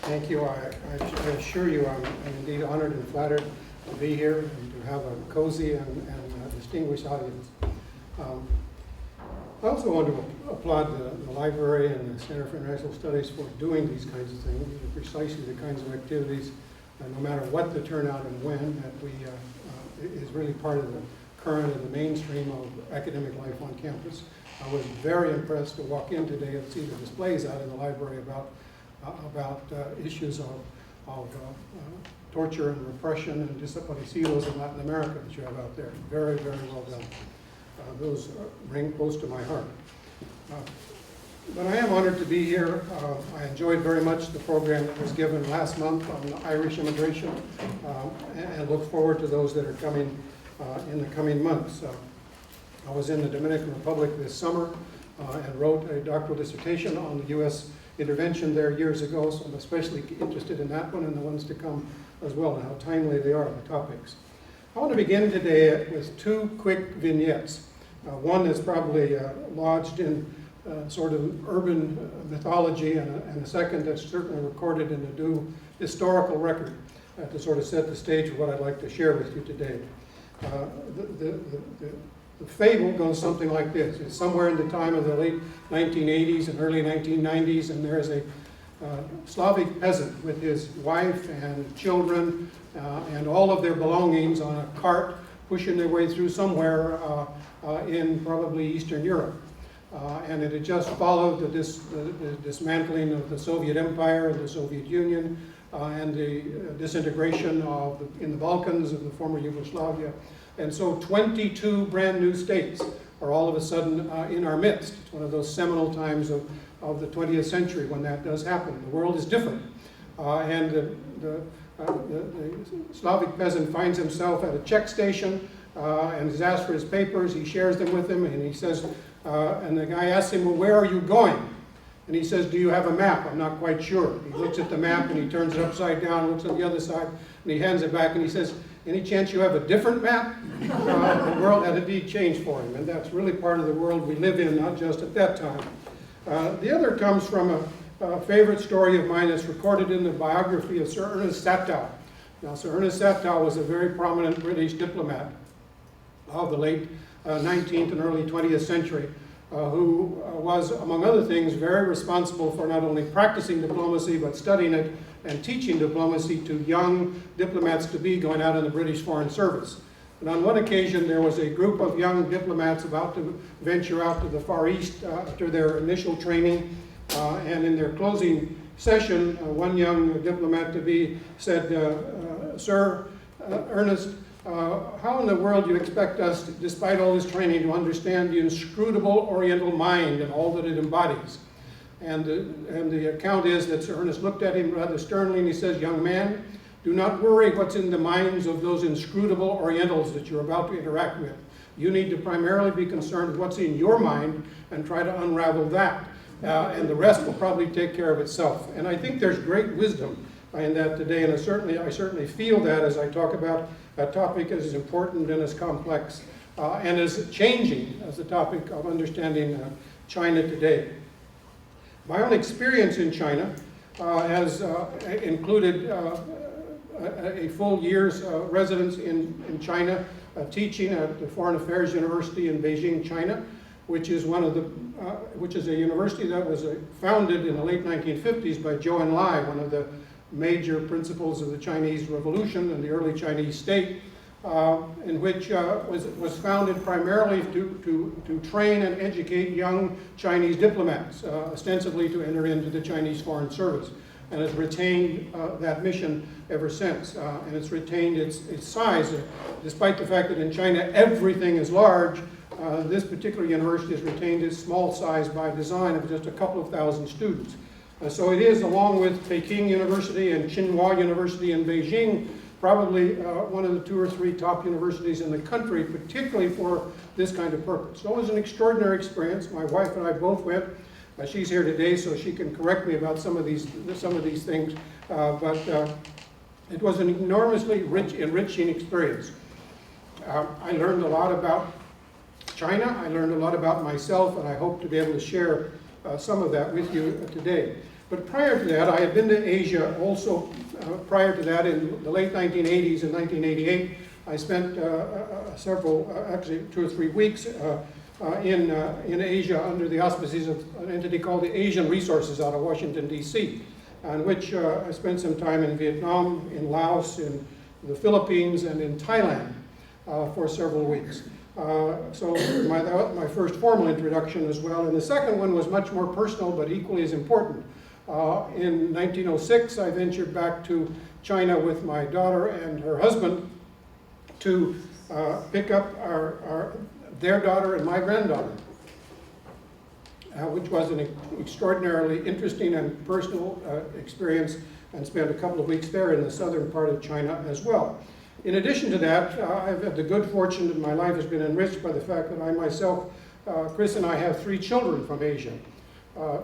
Thank you. I assure you I'm indeed honored and flattered to be here and to have a cozy and distinguished audience. I also want to applaud the library and the Center for International Studies for doing these kinds of things. These are precisely the kinds of activities, no matter what the turnout and when, that is really part of the current and the mainstream of academic life on campus. I was very impressed to walk in today and see the displays out in the library about issues of torture and repression and desaparecidos in Latin America that you have out there. Very, very well done. Those ring close to my heart. But I am honored to be here. I enjoyed very much the program that was given last month on Irish immigration, and look forward to those that are coming in the coming months. I was in the Dominican Republic this summer and wrote a doctoral dissertation on the U.S. intervention there years ago, so I'm especially interested in that one and the ones to come as well, and how timely they are, the topics. I want to begin today with two quick vignettes. One is probably lodged in sort of urban mythology, and the second that's certainly recorded in a due historical record to sort of set the stage for what I'd like to share with you today. The fable goes something like this. It's somewhere in the time of the late 1980s and early 1990s, and there is a Slavic peasant with his wife and children and all of their belongings on a cart pushing their way through somewhere in probably Eastern Europe. And it had just followed the dismantling of the Soviet Empire and the Soviet Union and the disintegration in the Balkans of the former Yugoslavia. And so 22 brand new states are all of a sudden in our midst. It's one of those seminal times of the 20th century when that does happen. The world is different. And the Slavic peasant finds himself at a check station and is asked for his papers. He shares them with him, and he says, and the guy asks him, well, where are you going? And he says, do you have a map? I'm not quite sure. He looks at the map and he turns it upside down, looks at the other side, and he hands it back and he says, any chance you have a different map? The world had indeed changed for him, and that's really part of the world we live in, not just at that time. The other comes from a favorite story of mine that's recorded in the biography of Sir Ernest Satow. Now, Sir Ernest Satow was a very prominent British diplomat of the late 19th and early 20th century, who was, among other things, very responsible for not only practicing diplomacy, but studying it and teaching diplomacy to young diplomats-to-be going out in the British Foreign Service. And on one occasion, there was a group of young diplomats about to venture out to the Far East after their initial training, and in their closing session, one young diplomat-to-be said, Sir Ernest, how in the world do you expect us, despite all this training, to understand the inscrutable Oriental mind and all that it embodies? And the account is that Sir Ernest looked at him rather sternly and he says, young man, do not worry what's in the minds of those inscrutable Orientals that you're about to interact with. You need to primarily be concerned with what's in your mind and try to unravel that. And the rest will probably take care of itself. And I think there's great wisdom in that today, and I certainly feel that as I talk about a topic as important and as complex and as changing as the topic of understanding China today. My own experience in China has included a full year's residence in China, teaching at the Foreign Affairs University in Beijing, China, which is a university that was founded in the late 1950s by Zhou Enlai, one of the major principles of the Chinese Revolution and the early Chinese state, in which was founded primarily to train and educate young Chinese diplomats, ostensibly to enter into the Chinese Foreign Service, and has retained that mission ever since. And it's retained its size, despite the fact that in China everything is large. This particular university has retained its small size by design of just a couple of thousand students. So it is, along with Peking University and Tsinghua University in Beijing, probably one of the 2 or 3 top universities in the country, particularly for this kind of purpose. So it was an extraordinary experience. My wife and I both went. She's here today, so she can correct me about some of these things. But it was an enormously enriching experience. I learned a lot about China. I learned a lot about myself, and I hope to be able to share some of that with you today. But prior to that, I had been to Asia also. Prior to that, in the late 1980s and 1988, I spent actually 2 or 3 weeks in Asia under the auspices of an entity called the Asian Resources out of Washington, D.C., on which I spent some time in Vietnam, in Laos, in the Philippines, and in Thailand for several weeks. So my first formal introduction as well. And the second one was much more personal, but equally as important. In 1906, I ventured back to China with my daughter and her husband to pick up their daughter and my granddaughter, which was an extraordinarily interesting and personal experience, and spent a couple of weeks there in the southern part of China as well. In addition to that, I've had the good fortune that my life has been enriched by the fact that I myself, Chris and I have 3 children from Asia.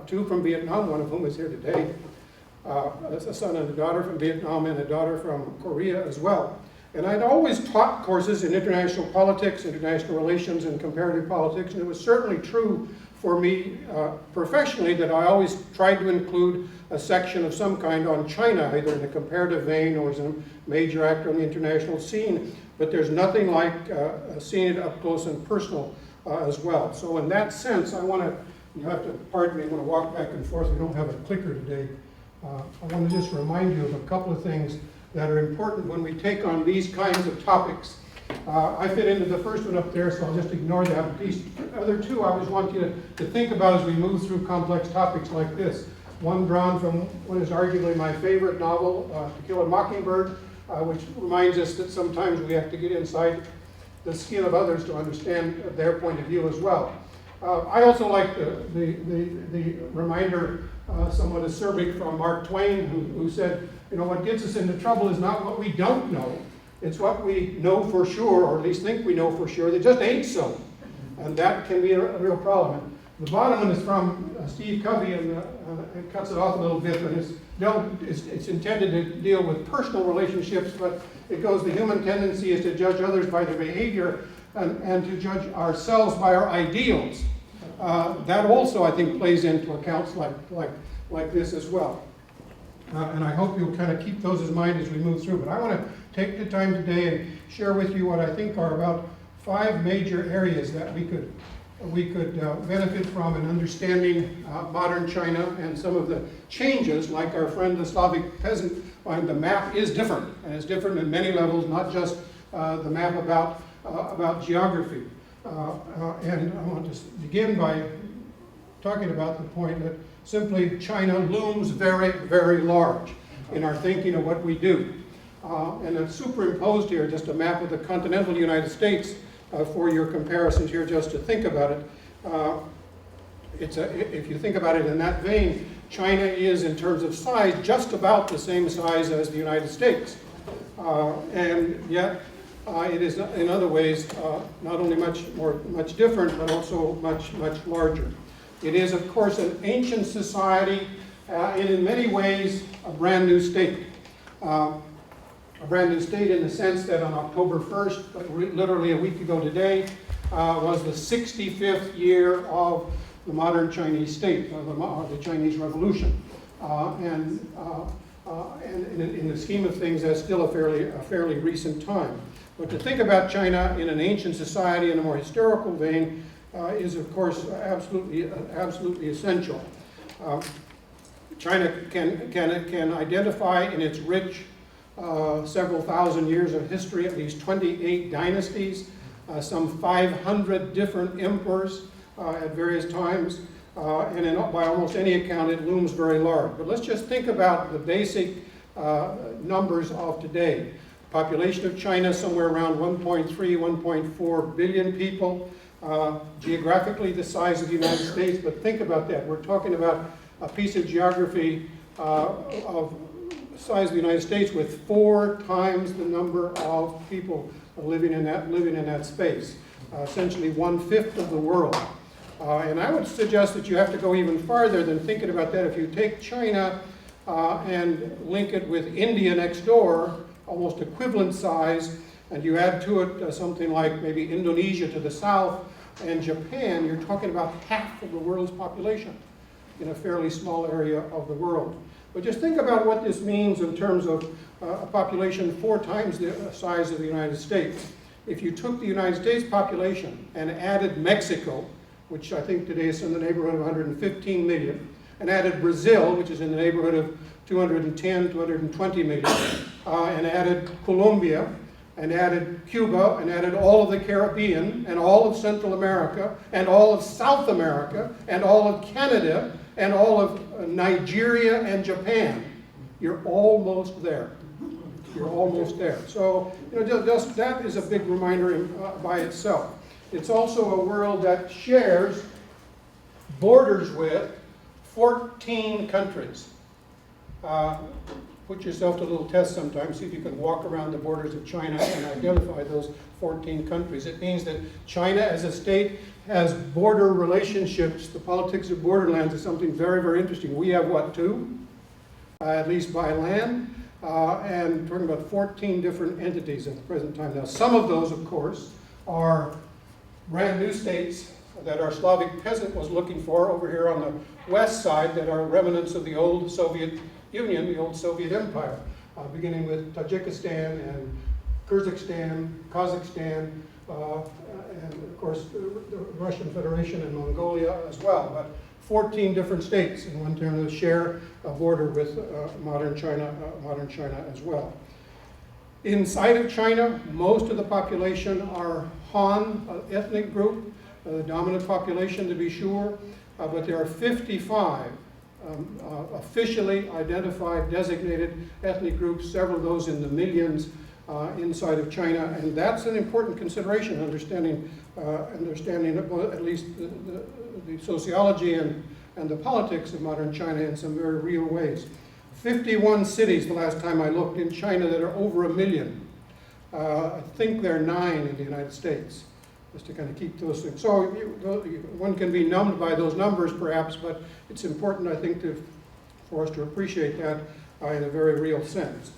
2 from Vietnam, one of whom is here today, a son and a daughter from Vietnam, and a daughter from Korea as well. And I'd always taught courses in international politics, international relations, and comparative politics, and it was certainly true for me professionally that I always tried to include a section of some kind on China, either in a comparative vein or as a major actor on the international scene, but there's nothing like seeing it up close and personal as well. So in that sense, I want to, you have to pardon me, I'm going to walk back and forth. We don't have a clicker today. I want to just remind you of a couple of things that are important when we take on these kinds of topics. I fit into the first one up there, so I'll just ignore that. These other 2 I always want you to think about as we move through complex topics like this. One drawn from what is arguably my favorite novel, To Kill a Mockingbird, which reminds us that sometimes we have to get inside the skin of others to understand their point of view as well. I also like the reminder, somewhat acerbic, from Mark Twain, who said, you know, what gets us into trouble is not what we don't know, it's what we know for sure, or at least think we know for sure, that just ain't so. And that can be a real problem. And the bottom one is from Steve Covey, and it cuts it off a little bit, but it's intended to deal with personal relationships, but it goes, the human tendency is to judge others by their behavior and to judge ourselves by our ideals. That also, I think, plays into accounts like this as well. And I hope you'll kind of keep those in mind as we move through. But I want to take the time today and share with you what I think are about 5 major areas that we could benefit from in understanding modern China and some of the changes, like our friend the Slavic peasant. The map is different, and it's different in many levels, not just the map about geography. And I want to begin by talking about the point that simply China looms very, very large in our thinking of what we do. And I've superimposed here just a map of the continental United States for your comparisons here, just to think about it. If you think about it in that vein, China is, in terms of size, just about the same size as the United States. And yet, it is, in other ways, not only much different, but also much larger. It is, of course, an ancient society, and in many ways, a brand new state. A brand new state in the sense that on October 1st, literally a week ago today, was the 65th year of the modern Chinese state, of the Chinese Revolution. And in the scheme of things, that's still a fairly recent time. But to think about China in an ancient society in a more historical vein is, of course, absolutely essential. China can identify in its rich several thousand years of history at least 28 dynasties, some 500 different emperors at various times, and by almost any account it looms very large. But let's just think about the basic numbers of today. Population of China somewhere around 1.3, 1.4 billion people. Geographically the size of the United States, but think about that. We're talking about a piece of geography of size of the United States with 4 times the number of people living in that space. Essentially 1/5 of the world. And I would suggest that you have to go even farther than thinking about that. If you take China and link it with India next door, almost equivalent size, and you add to it something like maybe Indonesia to the south and Japan, you're talking about half of the world's population. in a fairly small area of the world. But just think about what this means in terms of a population 4 times the size of the United States. If you took the United States population and added Mexico, which I think today is in the neighborhood of 115 million, and added Brazil, which is in the neighborhood of 210, 220 million, and added Colombia, and added Cuba, and added all of the Caribbean, and all of Central America, and all of South America, and all of Canada, and all of Nigeria and Japan, you're almost there. You're almost there. So, just that is a big reminder by itself. It's also a world that shares borders with 14 countries. Put yourself to a little test sometime, see if you can walk around the borders of China and identify those 14 countries. It means that China as a state has border relationships. The politics of borderlands is something very, very interesting. We have what, 2? At least by land. And talking about 14 different entities at the present time. Now, some of those, of course, are brand new states that our Slavic peasant was looking for over here on the west side that are remnants of the old Soviet Union, the old Soviet Empire, beginning with Tajikistan and Kyrgyzstan, Kazakhstan, and of course the Russian Federation and Mongolia as well. But 14 different states in one term that share a border with modern China as well. Inside of China, most of the population are Han ethnic group, the dominant population to be sure, but there are 55 officially identified, designated ethnic groups, several of those in the millions inside of China, and that's an important consideration, understanding at least the sociology and the politics of modern China in some very real ways. 51 cities, the last time I looked, in China that are over 1 million. I think there are 9 in the United States, just to kind of keep those things. So one can be numbed by those numbers perhaps, but it's important, I think, for us to appreciate that in a very real sense.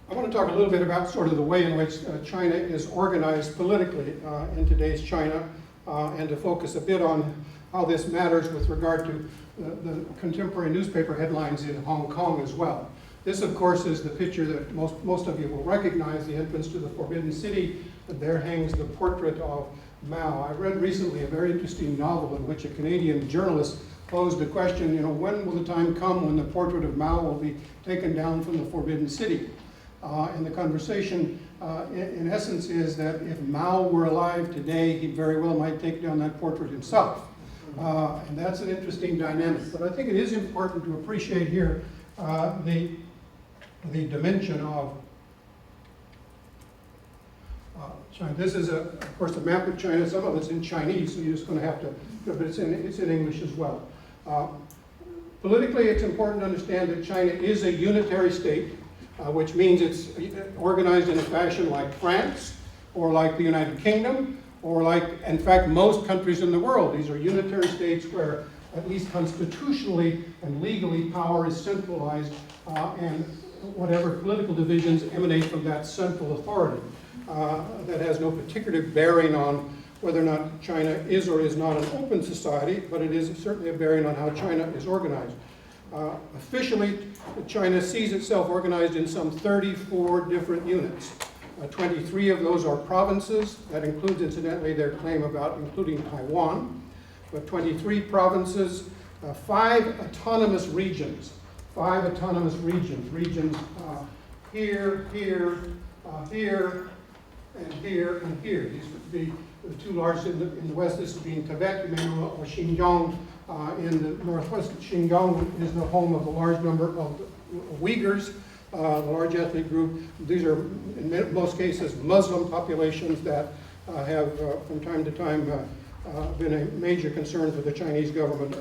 I want to talk a little bit about sort of the way in which China is organized politically in today's China, and to focus a bit on how this matters with regard to the contemporary newspaper headlines in Hong Kong as well. This, of course, is the picture that most of you will recognize, the entrance to the Forbidden City, and there hangs the portrait of Mao. I read recently a very interesting novel in which a Canadian journalist posed the question, when will the time come when the portrait of Mao will be taken down from the Forbidden City? And the conversation, in essence, is that if Mao were alive today, he very well might take down that portrait himself. And that's an interesting dynamic. But I think it is important to appreciate here the dimension of China. This is, of course, a map of China. Some of it's in Chinese, so you're just going to have to, but it's in English as well. Politically, it's important to understand that China is a unitary state. Which means it's organized in a fashion like France, or like the United Kingdom, or like, in fact, most countries in the world. These are unitary states where, at least constitutionally and legally, power is centralized, and whatever political divisions emanate from that central authority. That has no particular bearing on whether or not China is or is not an open society, but it is certainly a bearing on how China is organized. Officially, China sees itself organized in some 34 different units. 23 of those are provinces. That includes, incidentally, their claim about including Taiwan. But 23 provinces, 5 autonomous regions. 5 autonomous regions. Regions here, here, here, and here, and here. These would be the 2 largest in the west. This would be in Tibet, you may know, or Xinjiang. In the northwest, Xinjiang is the home of a large number of Uyghurs, the large ethnic group. These are, in most cases, Muslim populations that have, from time to time, been a major concern for the Chinese government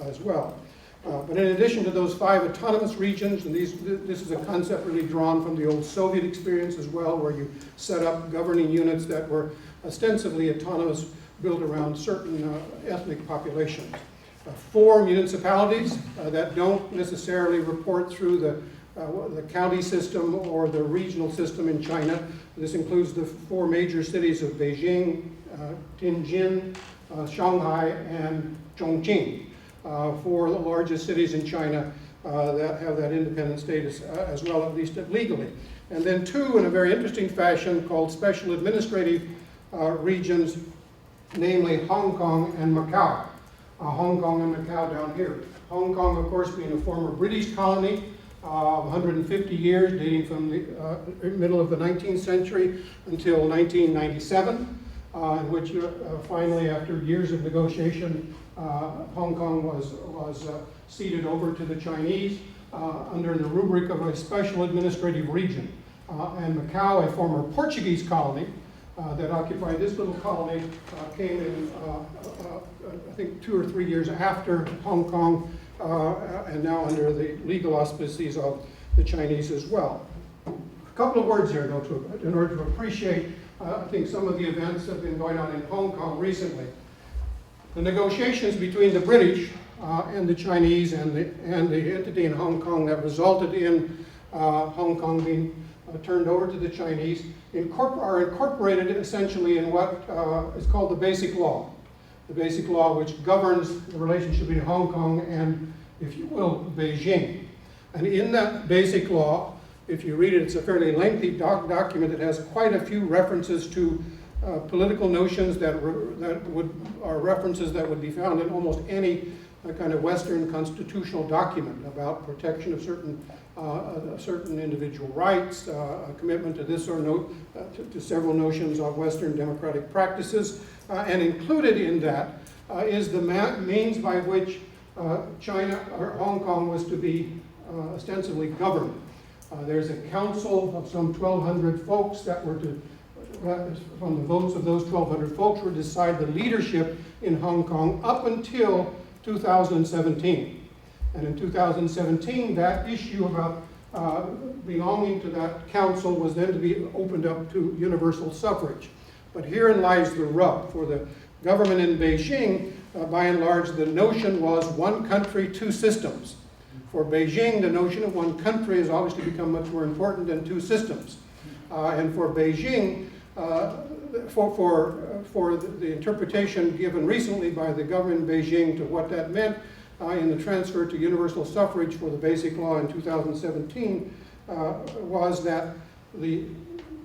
as well. But in addition to those 5 autonomous regions, and this is a concept really drawn from the old Soviet experience as well, where you set up governing units that were ostensibly autonomous, built around certain ethnic populations. 4 municipalities that don't necessarily report through the county system or the regional system in China. This includes the 4 major cities of Beijing, Tianjin, Shanghai, and Chongqing, 4 of the largest cities in China that have that independent status as well, at least legally. And then 2, in a very interesting fashion, called special administrative regions, namely Hong Kong and Macau. Hong Kong and Macau down here. Hong Kong, of course, being a former British colony, 150 years, dating from the middle of the 19th century until 1997, in which finally, after years of negotiation, Hong Kong was ceded over to the Chinese under the rubric of a special administrative region. And Macau, a former Portuguese colony, that occupied this little colony, came in, I think, 2 or 3 years after Hong Kong, and now under the legal auspices of the Chinese as well. A couple of words here, though, in order to appreciate, I think, some of the events that have been going on in Hong Kong recently. The negotiations between the British and the Chinese and the entity in Hong Kong that resulted in Hong Kong being turned over to the Chinese are incorporated essentially in what is called the Basic Law. The Basic Law, which governs the relationship between Hong Kong and, if you will, Beijing. And in that Basic Law, if you read it, it's a fairly lengthy document that has quite a few references to political notions that are references that would be found in almost any kind of Western constitutional document about protection of certain individual rights, a commitment to this or to several notions of Western democratic practices, and included in that is the means by which China or Hong Kong was to be ostensibly governed. There's a council of some 1,200 folks that were to, from the votes of those 1,200 folks, were to decide the leadership in Hong Kong up until 2017. And in 2017, that issue about belonging to that council was then to be opened up to universal suffrage. But herein lies the rub. For the government in Beijing, by and large, the notion was one country, 2 systems. For Beijing, the notion of one country has obviously become much more important than 2 systems. And for Beijing, for the interpretation given recently by the government in Beijing to what that meant in the transfer to universal suffrage for the Basic Law in 2017 was that the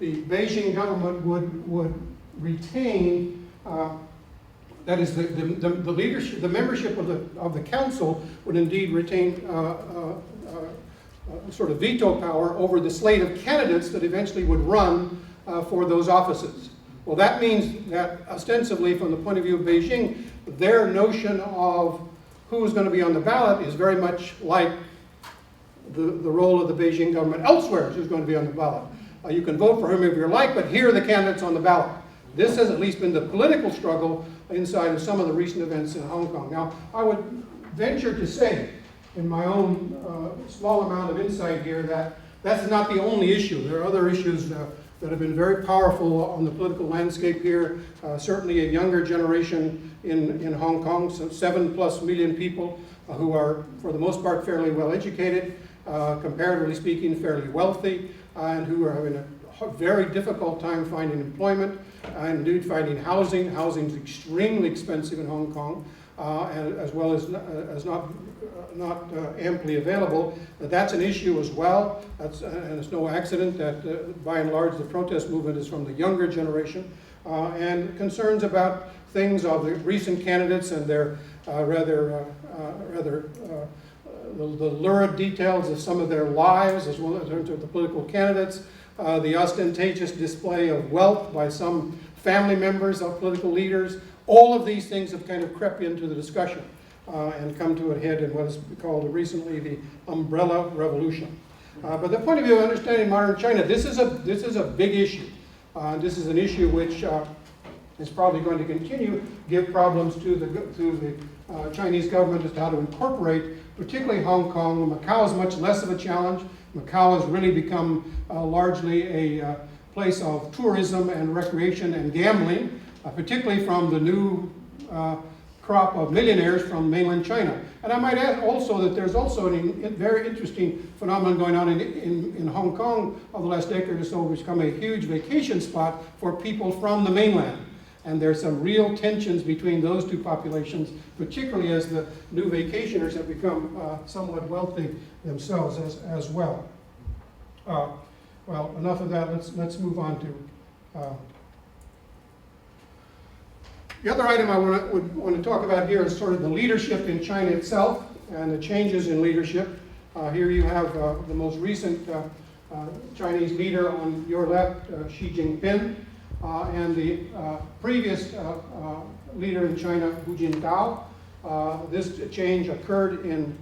Beijing government would retain, that is, the leadership, the membership of the council would indeed retain sort of veto power over the slate of candidates that eventually would run for those offices. Well, that means that ostensibly, from the point of view of Beijing, their notion of who is going to be on the ballot is very much like the role of the Beijing government elsewhere, who's going to be on the ballot. You can vote for whomever you like, but here are the candidates on the ballot. This has at least been the political struggle inside of some of the recent events in Hong Kong. Now, I would venture to say, in my own small amount of insight here, that that's not the only issue. There are other issues that have been very powerful on the political landscape here. Certainly a younger generation in Hong Kong, so 7+ million people who are, for the most part, fairly well educated, comparatively speaking, fairly wealthy, and who are having a very difficult time finding employment and indeed finding housing. Housing is extremely expensive in Hong Kong, and as well as not amply available. That's an issue as well. And it's no accident that by and large the protest movement is from the younger generation, and concerns about things of the recent candidates and their the lurid details of some of their lives, as well as in terms of the political candidates, the ostentatious display of wealth by some family members of political leaders. All of these things have kind of crept into the discussion and come to a head in what is called recently the umbrella revolution. But the point of view of understanding modern China, this is a big issue. This is an issue which is probably going to continue to give problems to the Chinese government as to how to incorporate, particularly Hong Kong. Macau is much less of a challenge. Macau has really become largely a place of tourism and recreation and gambling, particularly from the new crop of millionaires from mainland China. And I might add also that there's also a very interesting phenomenon going on in Hong Kong over the last decade or so, which has become a huge vacation spot for people from the mainland. And there's some real tensions between those two populations, particularly as the new vacationers have become somewhat wealthy themselves as well. Well, enough of that. Let's move on to the other item I would want to talk about here is sort of the leadership in China itself and the changes in leadership. Here you have the most recent Chinese leader on your left, Xi Jinping, and the previous leader in China, Hu Jintao. This change occurred in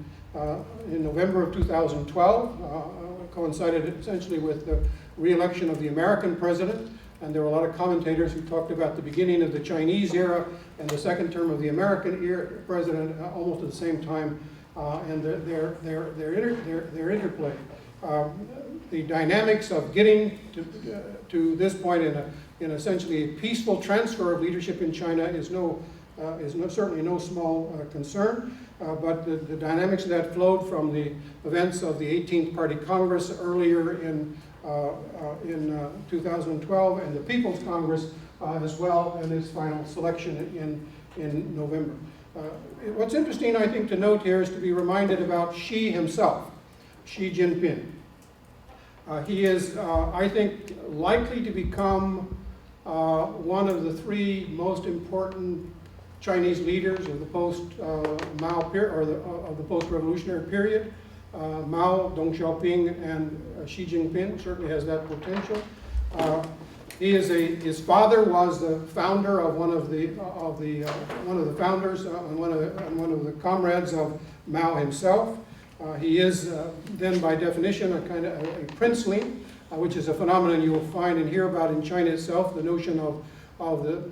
November of 2012, coincided essentially with the re-election of the American president. And there were a lot of commentators who talked about the beginning of the Chinese era and the second term of the American president almost at the same time, and their interplay. The dynamics of getting to this point in essentially a peaceful transfer of leadership in China is certainly no small concern. But the dynamics of that flowed from the events of the 18th Party Congress earlier in 2012, and the People's Congress as well, and its final selection in November. What's interesting, I think, to note here is to be reminded about Xi himself, Xi Jinping. He is, I think, likely to become one of the three most important Chinese leaders of the post-Mao period, or of the post-revolutionary period. Mao, Deng Xiaoping, and Xi Jinping certainly has that potential. His father was the founder of one of the founders and one of the comrades of Mao himself. He is then, by definition, a kind of a princeling, which is a phenomenon you will find and hear about in China itself. The notion of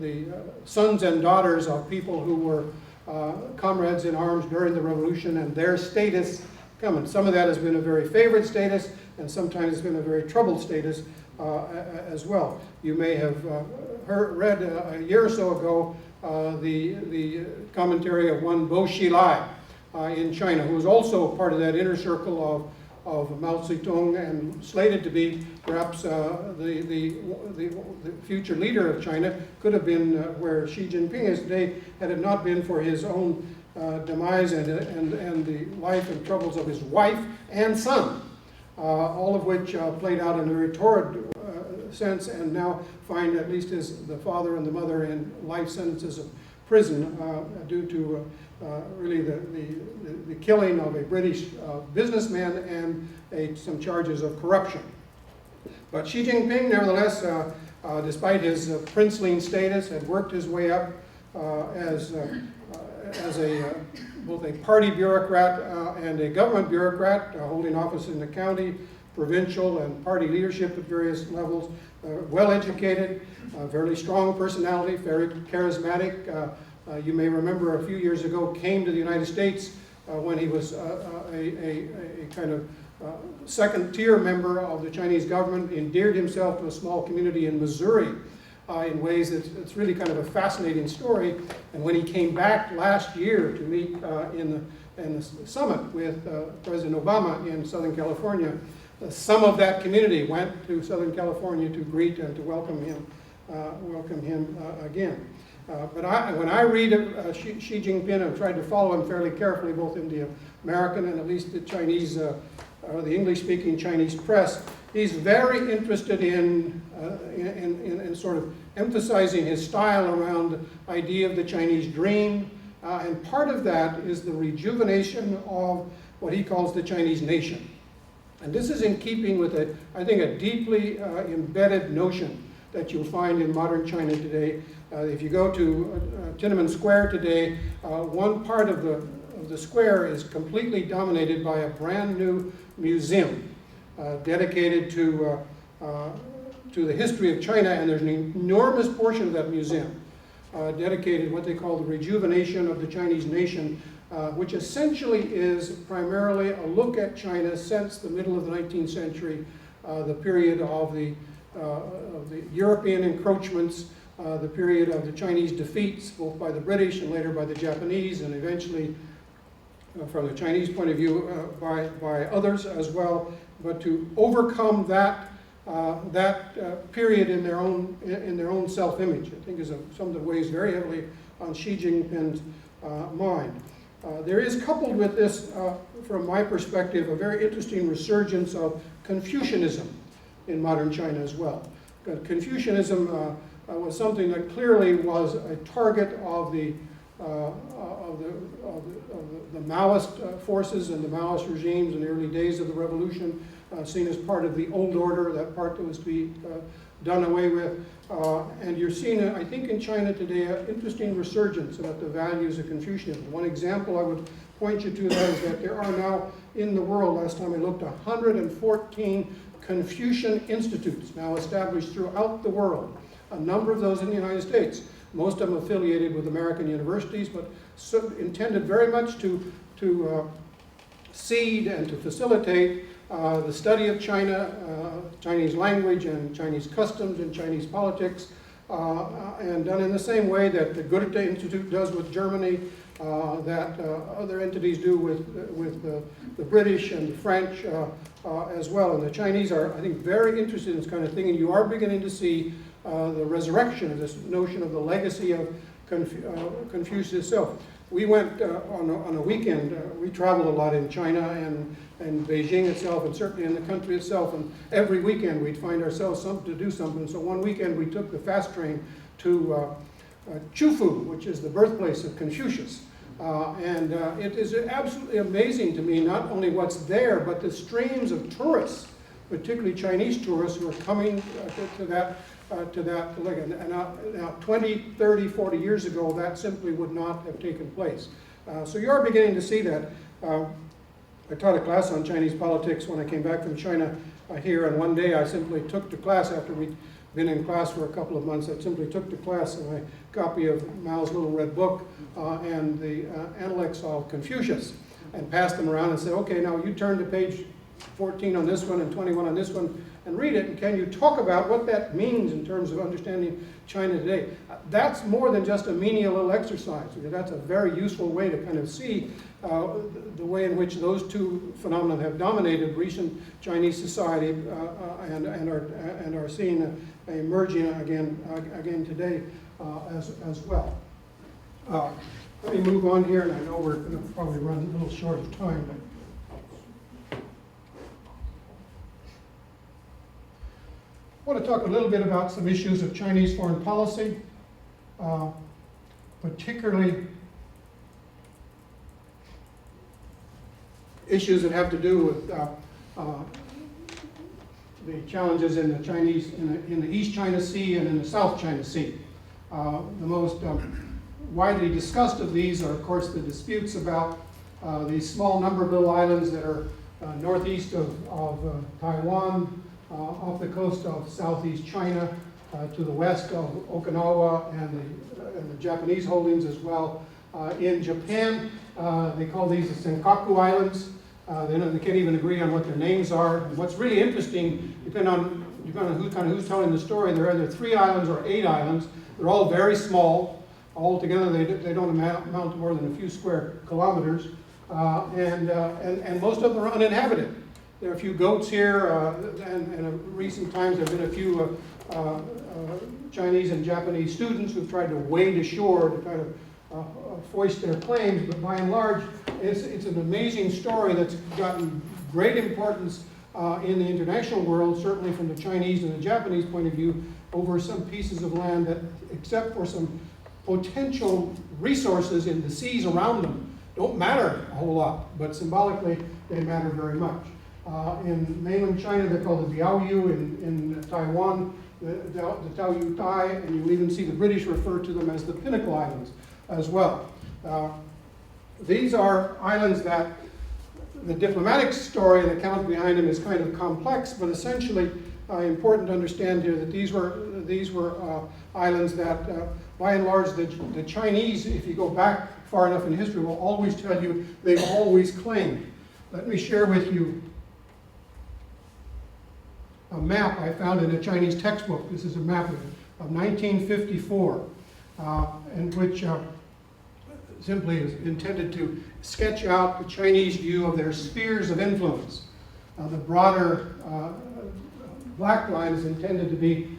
the sons and daughters of people who were comrades in arms during the revolution and their status. And some of that has been a very favored status, and sometimes it's been a very troubled status as well. You may have read a year or so ago the commentary of one Bo Xilai in China, who was also part of that inner circle of Mao Zedong and slated to be perhaps the future leader of China. Could have been where Xi Jinping is today had it not been for his own demise and the life and troubles of his wife and son, all of which played out in a very torrid sense, and now find at least the father and the mother in life sentences of prison due to really the killing of a British businessman and some charges of corruption. But Xi Jinping, nevertheless, despite his princeling status, had worked his way up as both a party bureaucrat and a government bureaucrat, holding office in the county, provincial, and party leadership at various levels. Well-educated, very strong personality, very charismatic. You may remember a few years ago came to the United States when he was a kind of second-tier member of the Chinese government, endeared himself to a small community in Missouri in ways that it's really kind of a fascinating story. And when he came back last year to meet in the summit with President Obama in Southern California, some of that community went to Southern California to greet and to welcome him again. But when I read Xi Jinping, I've tried to follow him fairly carefully, both in the American and at least the Chinese, or the English-speaking Chinese press. He's very interested in sort of emphasizing his style around the idea of the Chinese dream, and part of that is the rejuvenation of what he calls the Chinese nation. And this is in keeping with, I think, a deeply embedded notion that you'll find in modern China today. If you go to Tiananmen Square today, one part of the square is completely dominated by a brand new museum dedicated to the history of China, and there's an enormous portion of that museum dedicated what they call the rejuvenation of the Chinese nation, which essentially is primarily a look at China since the middle of the 19th century, the period of the the European encroachments, the period of the Chinese defeats, both by the British and later by the Japanese, and eventually, from the Chinese point of view, by others as well. But to overcome that period in their own self-image, I think, is something that weighs very heavily on Xi Jinping's mind. There is, coupled with this, from my perspective, a very interesting resurgence of Confucianism in modern China as well. Confucianism was something that clearly was a target of the Maoist forces and the Maoist regimes in the early days of the revolution, seen as part of the old order, that part that was to be done away with. And you're seeing, I think, in China today, an interesting resurgence about the values of Confucianism. One example I would point you to that is that there are now in the world, last time I looked, 114 Confucian institutes now established throughout the world. A number of those in the United States, most of them affiliated with American universities, but intended very much to seed and to facilitate the study of China, Chinese language and Chinese customs and Chinese politics, and done in the same way that the Goethe Institute does with Germany, that other entities do with the British and the French as well. And the Chinese are, I think, very interested in this kind of thing, and you are beginning to see the resurrection of this notion of the legacy of Confucius itself. We went on a weekend, we traveled a lot in China and Beijing itself, and certainly in the country itself, and every weekend we'd find ourselves to do something. So one weekend we took the fast train to Chufu, which is the birthplace of Confucius. And it is absolutely amazing to me, not only what's there, but the streams of tourists, particularly Chinese tourists, who are coming to that. And now 20, 30, 40 years ago, that simply would not have taken place. So you are beginning to see that. I taught a class on Chinese politics when I came back from China here, and one day I simply took the class after we'd been in class for a couple of months. I simply took the class and my copy of Mao's Little Red Book and the Analects of Confucius, and passed them around and said, okay, now you turn to page 14 on this one and 21 on this one and read it, and can you talk about what that means in terms of understanding China today? That's more than just a menial little exercise. That's a very useful way to kind of see the way in which those two phenomena have dominated recent Chinese society and are seen emerging again today as well. Let me move on here, and I know we're going to probably run a little short of time, but I want to talk a little bit about some issues of Chinese foreign policy, particularly issues that have to do with the challenges in the in the East China Sea and in the South China Sea. The most widely discussed of these are, of course, the disputes about these small number of little islands that are northeast of Taiwan, off the coast of southeast China, to the west of Okinawa and the Japanese holdings as well. In Japan, they call these the Senkaku Islands. They can't even agree on what their names are. And what's really interesting, depending on who's telling the story, there are either 3 islands or 8 islands. They're all very small. Altogether, they don't amount to more than a few square kilometers, and most of them are uninhabited. There are a few goats here, and in recent times there have been a few Chinese and Japanese students who've tried to wade ashore to kind of foist their claims, but by and large, it's an amazing story that's gotten great importance in the international world, certainly from the Chinese and the Japanese point of view, over some pieces of land that, except for some potential resources in the seas around them, don't matter a whole lot, but symbolically they matter very much. In mainland China, they're called the Diaoyu. In Taiwan, the Taoyu Tai, and you even see the British refer to them as the Pinnacle Islands as well. These are islands that the diplomatic story and account behind them is kind of complex, but essentially important to understand here that these were islands that, by and large, the Chinese, if you go back far enough in history, will always tell you they've always claimed. Let me share with you a map I found in a Chinese textbook. This is a map of 1954, in which simply is intended to sketch out the Chinese view of their spheres of influence. The broader black line is intended to be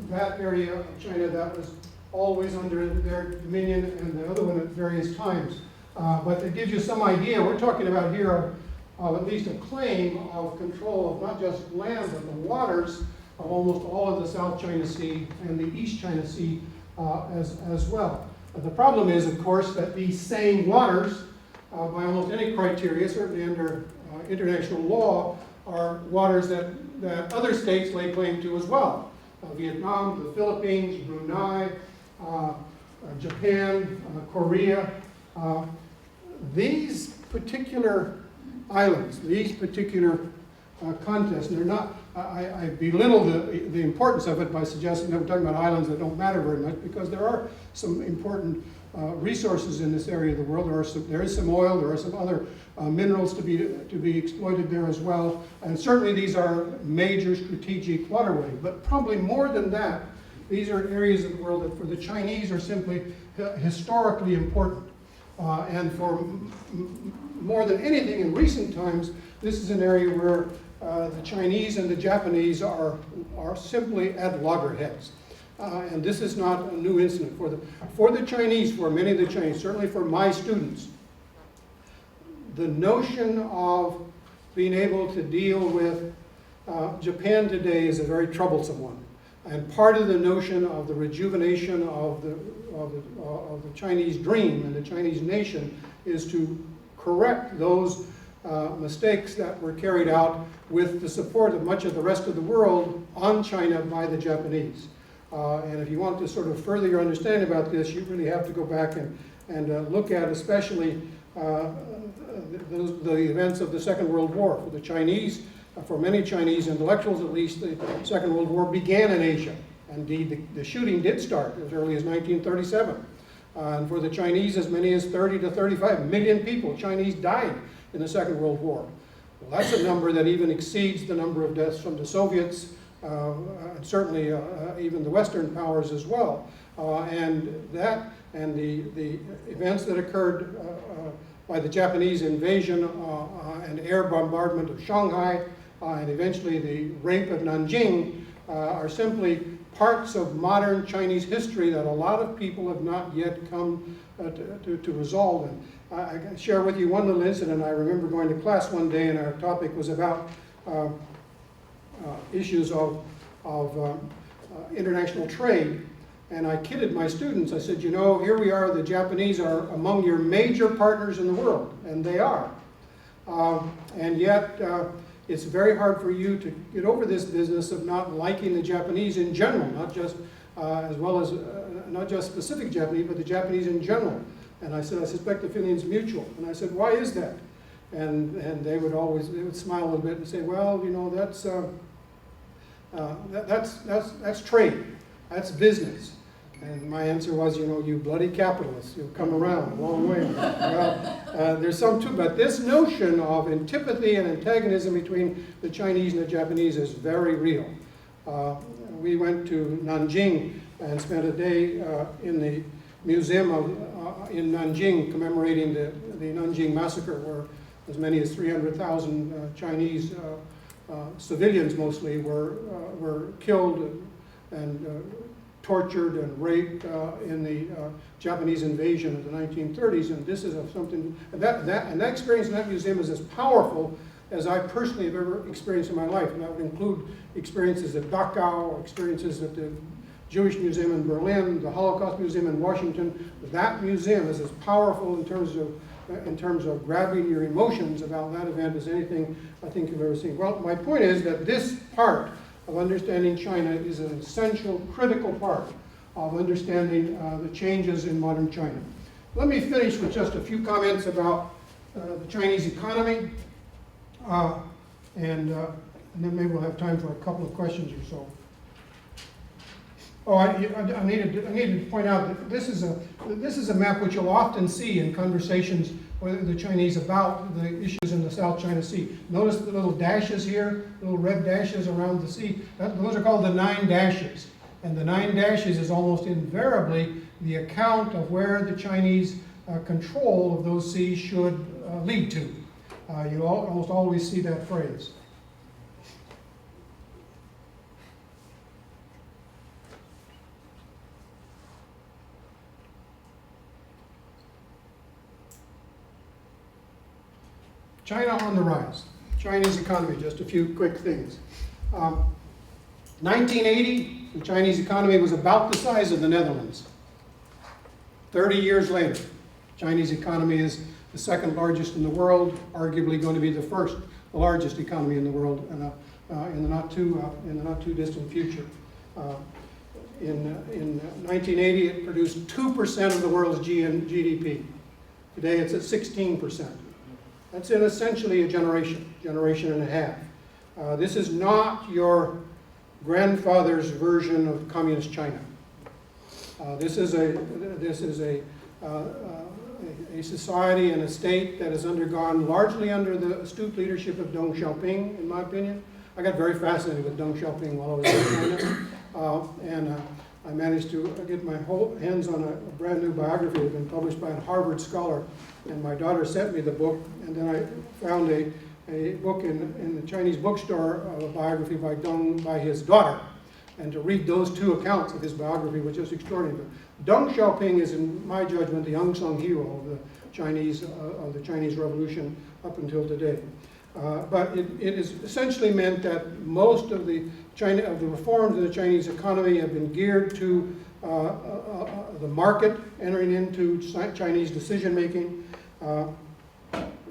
that area of China that was always under their dominion, and the other one at various times. But it gives you some idea. We're talking about here of at least a claim of control of not just land, but the waters of almost all of the South China Sea and the East China Sea as well. But the problem is, of course, that these same waters, by almost any criteria, certainly under international law, are waters that other states lay claim to as well. Vietnam, the Philippines, Brunei, Japan, Korea. These particular islands, these particular contests, and they're not, I belittle the importance of it by suggesting that we're talking about islands that don't matter very much, because there are some important resources in this area of the world. There is some oil, there are some other minerals to be exploited there as well, and certainly these are major strategic waterways. But probably more than that, these are areas of the world that for the Chinese are simply historically important. And for more than anything in recent times, this is an area where the Chinese and the Japanese are simply at loggerheads. And this is not a new incident. For the Chinese, for many of the Chinese, certainly for my students, the notion of being able to deal with Japan today is a very troublesome one. And part of the notion of the rejuvenation of the Chinese dream and the Chinese nation is to correct those mistakes that were carried out with the support of much of the rest of the world on China by the Japanese. And if you want to sort of further your understanding about this, you really have to go back and look at especially the events of the Second World War. For the Chinese, for many Chinese intellectuals at least, the Second World War began in Asia. Indeed, the shooting did start as early as 1937. And for the Chinese, as many as 30 to 35 million people, Chinese, died in the Second World War. Well, that's a number that even exceeds the number of deaths from the Soviets, and certainly even the Western powers as well. And the events that occurred by the Japanese invasion and air bombardment of Shanghai, and eventually the rape of Nanjing, are simply parts of modern Chinese history that a lot of people have not yet come to resolve. And I can share with you one little incident. I remember going to class one day, and our topic was about issues of international trade. And I kidded my students. I said, you know, here we are, the Japanese are among your major partners in the world, and they are. And yet, it's very hard for you to get over this business of not liking the Japanese in general, not just not just specific Japanese, but the Japanese in general. And I said, I suspect the feeling's mutual. And I said, why is that? And they would smile a little bit and say, well, you know, that's trade, that's business. And my answer was, you know, you bloody capitalists, you've come around a long way. Well, there's some too, but this notion of antipathy and antagonism between the Chinese and the Japanese is very real. We went to Nanjing and spent a day in the museum in Nanjing commemorating the Nanjing massacre, where as many as 300,000 Chinese civilians mostly were killed and tortured and raped in the Japanese invasion of the 1930s. And this is something, and that experience in that museum is as powerful as I personally have ever experienced in my life. And that would include experiences at Dachau, experiences at the Jewish Museum in Berlin, the Holocaust Museum in Washington. That museum is as powerful in terms of grabbing your emotions about that event as anything I think you've ever seen. Well, my point is that this part of understanding China is an essential, critical part of understanding the changes in modern China. Let me finish with just a few comments about the Chinese economy, and then maybe we'll have time for a couple of questions or so. Oh, I needed to point out that this is a map which you'll often see in conversations with the Chinese about the issues in the South China Sea. Notice the little dashes here, little red dashes around the sea. Those are called the 9 dashes. And the 9 dashes is almost invariably the account of where the Chinese control of those seas should lead to. You almost always see that phrase. China on the rise. Chinese economy, just a few quick things. 1980, the Chinese economy was about the size of the Netherlands. 30 years later, Chinese economy is the second largest in the world, arguably going to be the largest economy in the world in the not too distant future. In 1980, it produced 2% of the world's GDP. Today, it's at 16%. That's in essentially a generation and a half. This is not your grandfather's version of communist China. This is a society and a state that has undergone, largely under the astute leadership of Deng Xiaoping, in my opinion. I got very fascinated with Deng Xiaoping while I was in China, and I managed to get my hands on a brand new biography that had been published by a Harvard scholar, and my daughter sent me the book, and then I found a book in the Chinese bookstore, a biography by Deng by his daughter, and to read those two accounts of his biography was just extraordinary. Deng Xiaoping is, in my judgment, the unsung hero of the Chinese Revolution up until today. But it is essentially meant that most of the reforms in the Chinese economy have been geared to the market entering into Chinese decision making.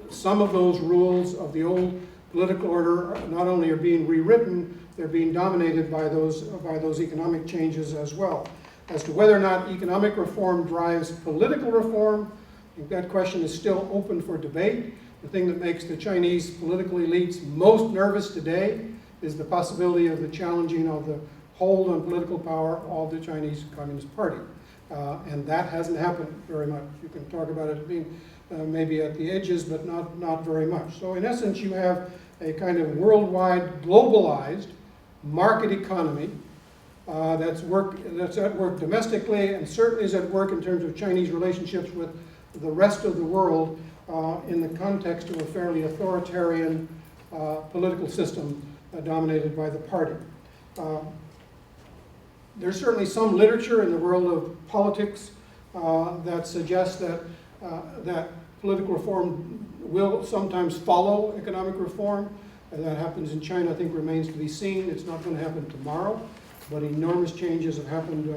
Some of those rules of the old political order not only are being rewritten, they're being dominated by those economic changes as well. As to whether or not economic reform drives political reform, I think that question is still open for debate. The thing that makes the Chinese political elites most nervous today is the possibility of the challenging of the hold on political power of the Chinese Communist Party. And that hasn't happened very much. You can talk about it being maybe at the edges, but not very much. So in essence, you have a kind of worldwide, globalized market economy that's at work domestically and certainly is at work in terms of Chinese relationships with the rest of the world in the context of a fairly authoritarian political system dominated by the party. There's certainly some literature in the world of politics that suggests that political reform will sometimes follow economic reform. That happens in China, I think, remains to be seen. It's not going to happen tomorrow, but enormous changes have happened,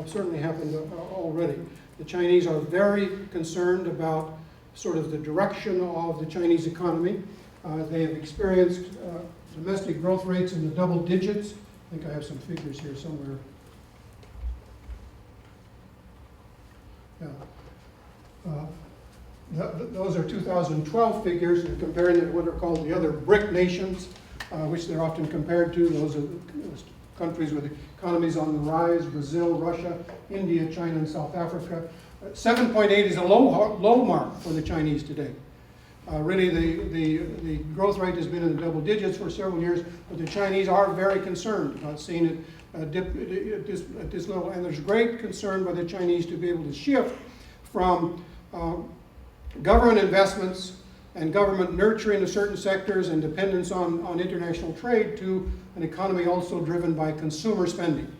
certainly happened already. The Chinese are very concerned about sort of the direction of the Chinese economy. They have experienced domestic growth rates in the double digits. I think I have some figures here somewhere. Yeah. Those are 2012 figures, and comparing them to what are called the other BRIC nations, which they're often compared to. Those are countries with economies on the rise: Brazil, Russia, India, China, and South Africa. 7.8 is a low mark for the Chinese today. Really, the growth rate has been in the double digits for several years, but the Chinese are very concerned about seeing it dip at this level. And there's great concern by the Chinese to be able to shift from government investments and government nurturing of certain sectors and dependence on international trade to an economy also driven by consumer spending,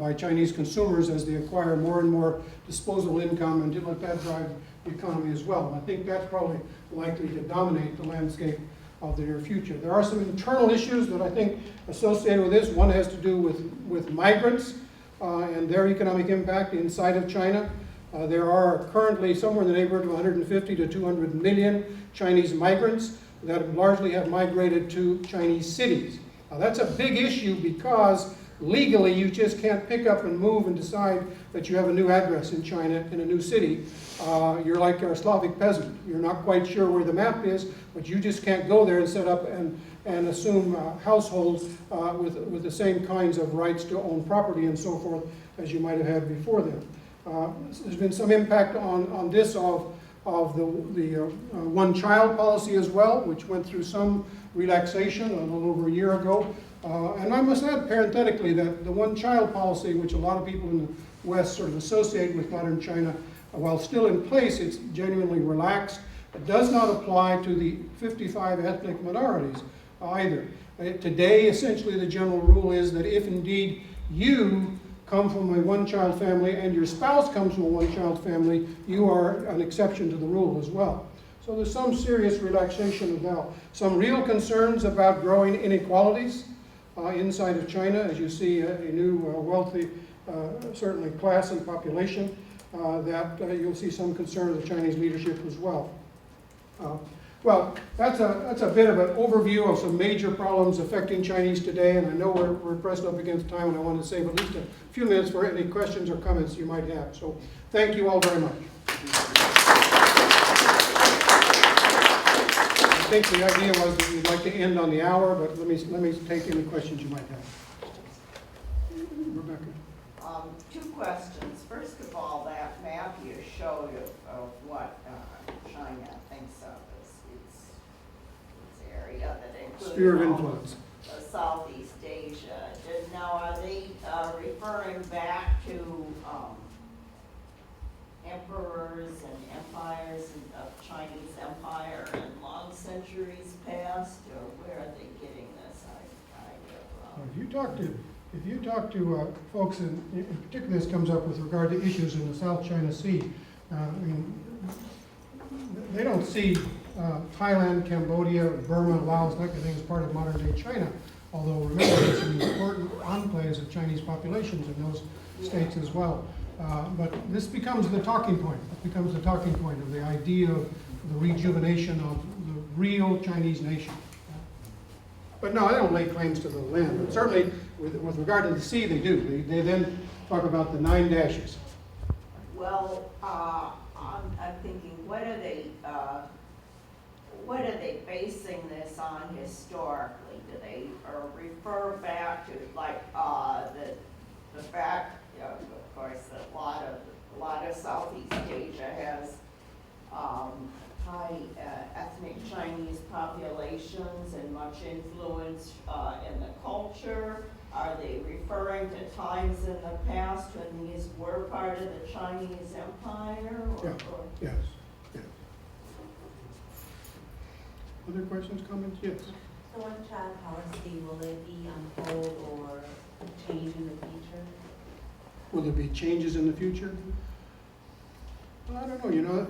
by Chinese consumers as they acquire more and more disposable income and let that drive the economy as well. And I think that's probably likely to dominate the landscape of the near future. There are some internal issues that I think associated with this. One has to do with migrants and their economic impact inside of China. There are currently somewhere in the neighborhood of 150 to 200 million Chinese migrants that largely have migrated to Chinese cities. Now, that's a big issue because legally you just can't pick up and move and decide that you have a new address in China, in a new city. You're like a Slavic peasant. You're not quite sure where the map is, but you just can't go there and set up and assume households with the same kinds of rights to own property and so forth as you might have had before then. There's been some impact on this of the one-child policy as well, which went through some relaxation a little over a year ago. And I must add parenthetically that the one-child policy, which a lot of people in the West sort of associate with modern China, while still in place, it's genuinely relaxed. It does not apply to the 55 ethnic minorities either. Today, essentially, the general rule is that if indeed you come from a one-child family and your spouse comes from a one-child family, you are an exception to the rule as well. So there's some serious relaxation of now. Some real concerns about growing inequalities inside of China, as you see a new wealthy, certainly class and population, that you'll see some concern of the Chinese leadership as well. Well, that's a bit of an overview of some major problems affecting Chinese today, and I know we're pressed up against time, and I want to save at least a few minutes for any questions or comments you might have. So thank you all very much. I think the idea was that we'd like to end on the hour, but let me take any questions you might have. Rebecca. Two questions. First of all, that map you showed of what China thinks of as its area that includes Sphere of influence. Southeast Asia. Now, are they referring back to emperors and empires of Chinese empire in long centuries past, or where are they getting this idea from? If you talk to folks, in particular this comes up with regard to issues in the South China Sea, I mean, they don't see Thailand, Cambodia, Burma, Laos, that kind of thing as part of modern day China. Although remember, there's some important enclaves of Chinese populations in those states as well. But this becomes the talking point. It becomes the talking point of the idea of the rejuvenation of the real Chinese nation. But no, they don't lay claims to the land. But certainly, with regard to the sea, they do. They then talk about the 9 dashes. Well, I'm thinking, what are they basing this on historically? Do they refer back to like the fact, of course, that a lot of Southeast Asia has high ethnic Chinese populations and much influence in the culture? Are they referring to times in the past when these were part of the Chinese Empire? Yes. Other questions, comments? Yes. The one-child policy, will it be on hold or change in the future? Will there be changes in the future? Well, I don't know.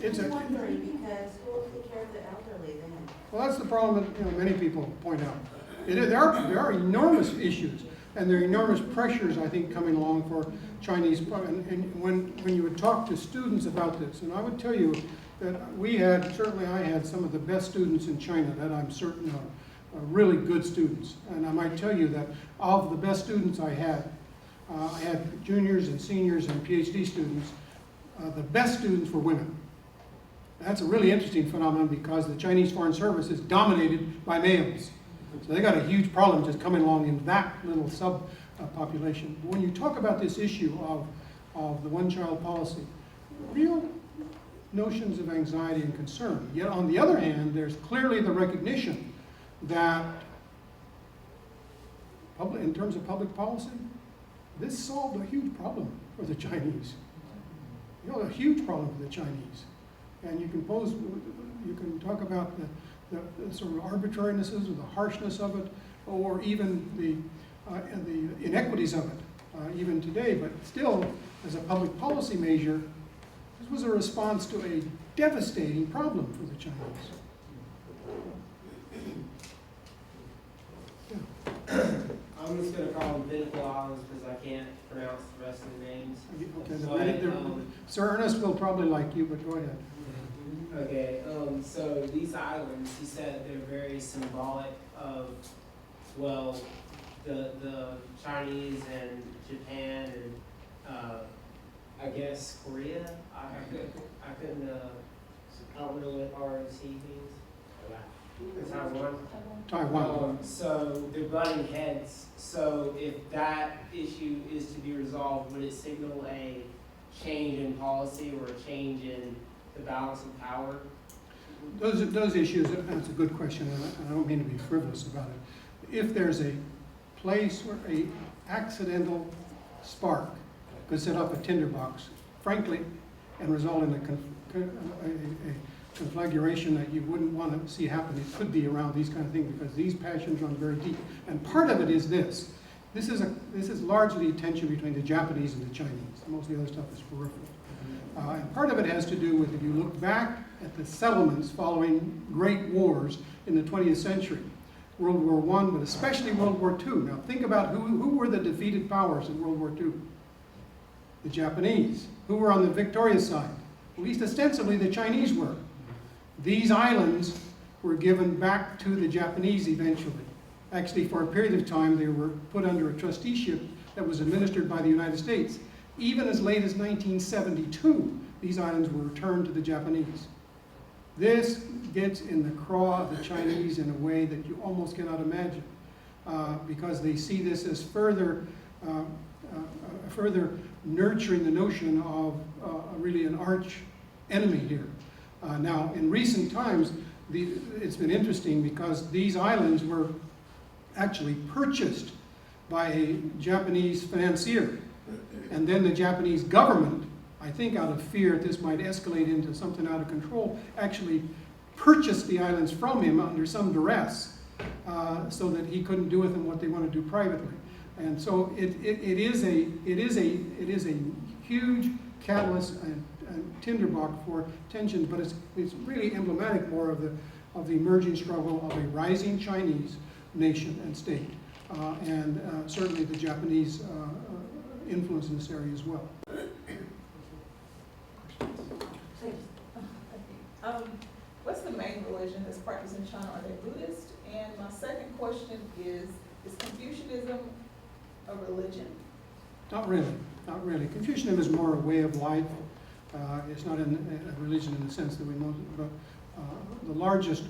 I'm wondering because who will take care of the elderly then? Well, that's the problem that many people point out. There are enormous issues, and there are enormous pressures, I think, coming along for Chinese. And when you would talk to students about this, and I would tell you that certainly I had some of the best students in China that I'm certain are really good students. And I might tell you that of the best students I had juniors and seniors and PhD students. The best students were women. That's a really interesting phenomenon because the Chinese Foreign Service is dominated by males. So they got a huge problem just coming along in that little sub-population. When you talk about this issue of the one-child policy, real notions of anxiety and concern. Yet on the other hand, there's clearly the recognition that in terms of public policy, this solved a huge problem for the Chinese. A huge problem for the Chinese. And you can talk about the sort of arbitrariness or the harshness of it, or even the inequities of it, even today. But still, as a public policy measure, this was a response to a devastating problem for the Chinese. I'm just going to call them Pinnacle Islands because I can't pronounce the rest of the names. Okay, Sir Ernest will probably like you, but go ahead. Okay, so these islands, he said they're very symbolic of, well, the Chinese and Japan and, I guess Korea. I couldn't, I don't know what ROC means. Taiwan. Taiwan. So they're butting heads. So if that issue is to be resolved, would it signal a change in policy or a change in the balance of power? Those issues, that's a good question, and I don't mean to be frivolous about it. If there's a place where a accidental spark could set up a tinderbox, frankly, and result in a conflagration that you wouldn't want to see happen, it could be around these kind of things, because these passions run very deep. And part of it is this. This is largely tension between the Japanese and the Chinese. Most of the other stuff is peripheral. And part of it has to do with, if you look back at the settlements following great wars in the 20th century, World War I, but especially World War II. Now think about who were the defeated powers in World War II? The Japanese. Who were on the victorious side? At least ostensibly the Chinese were. These islands were given back to the Japanese eventually. Actually, for a period of time, they were put under a trusteeship that was administered by the United States. Even as late as 1972, these islands were returned to the Japanese. This gets in the craw of the Chinese in a way that you almost cannot imagine, because they see this as further nurturing the notion of really an arch enemy here. Now, in recent times, it's been interesting because these islands were actually purchased by a Japanese financier. And then the Japanese government, I think out of fear this might escalate into something out of control, actually purchased the islands from him under some duress, so that he couldn't do with them what they want to do privately. And so it is a huge catalyst and tinderbox for tensions, but it's really emblematic more of the emerging struggle of a rising Chinese nation and state, and certainly the Japanese influence in this area as well. What's the main religion that's practiced in China? Are they Buddhist? And my second question is Confucianism a religion? Not really, not really. Confucianism is more a way of life. It's not a religion in the sense that we know, but the largest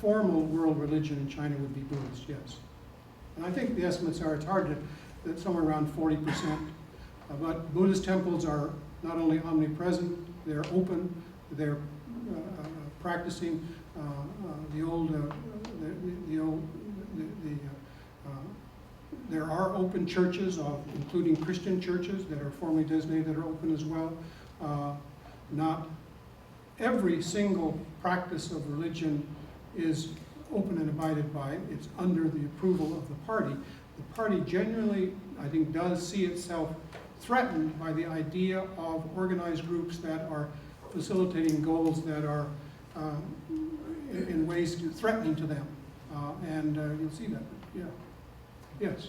formal world religion in China would be Buddhist, yes. And I think the estimates are, it's hard that somewhere around 40%. But Buddhist temples are not only omnipresent, they're open, they're practicing there are open churches, including Christian churches that are formally designated that are open as well. Not every single practice of religion is open and abided by. It's under the approval of the party. The party generally, I think, does see itself threatened by the idea of organized groups that are facilitating goals that are in ways threatening to them. And you'll see that, yeah. Yes?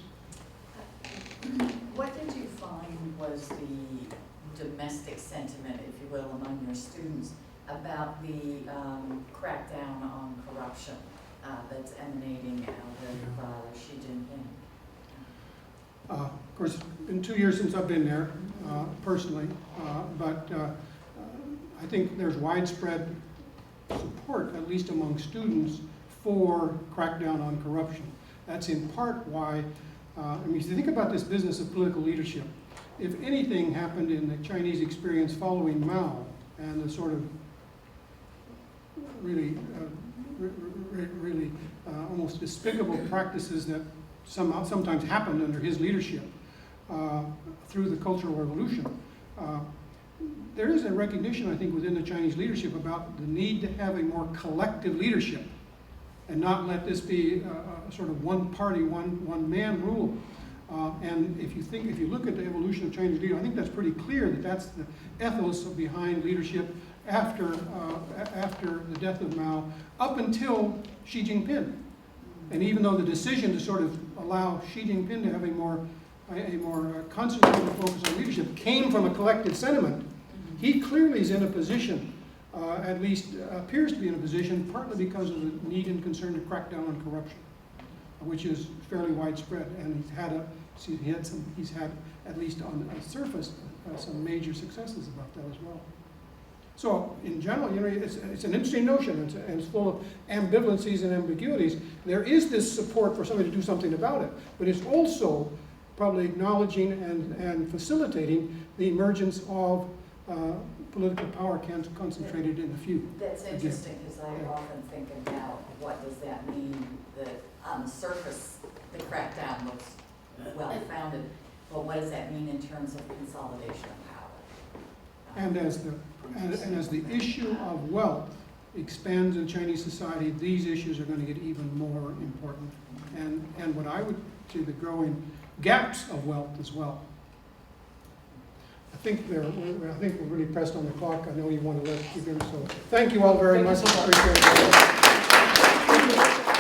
What did you find was the domestic sentiment, if you will, among your students about the crackdown on corruption that's emanating out of Xi Jinping? Of course, it's been 2 years since I've been there, personally, but I think there's widespread support, at least among students, for crackdown on corruption. That's in part why, I mean, if you think about this business of political leadership, if anything happened in the Chinese experience following Mao and the sort of really almost despicable practices that sometimes happened under his leadership through the Cultural Revolution, there is a recognition, I think, within the Chinese leadership about the need to have a more collective leadership and not let this be a sort of one party, one man rule. And if you look at the evolution of Chinese leadership, I think that's pretty clear that that's the ethos behind leadership after the death of Mao, up until Xi Jinping. And even though the decision to sort of allow Xi Jinping to have a more concentrated focus on leadership came from a collective sentiment, he clearly is in a position, at least appears to be in a position, partly because of the need and concern to crack down on corruption. which is fairly widespread, and he's had, at least on the surface, some major successes about that as well. So, in general, you know, it's an interesting notion, and it's full of ambivalencies and ambiguities. There is this support for somebody to do something about it, but it's also probably acknowledging and facilitating the emergence of political power concentrated in a few. That's interesting, because I often think about what does that mean, that on the surface, the crackdown looks well-founded, but what does that mean in terms of consolidation of power? And as the issue of wealth expands in Chinese society, these issues are going to get even more important. And what I would see, the growing gaps of wealth as well. I think we're really pressed on the clock. I know you want to keep in, so thank you all very much. Appreciate it.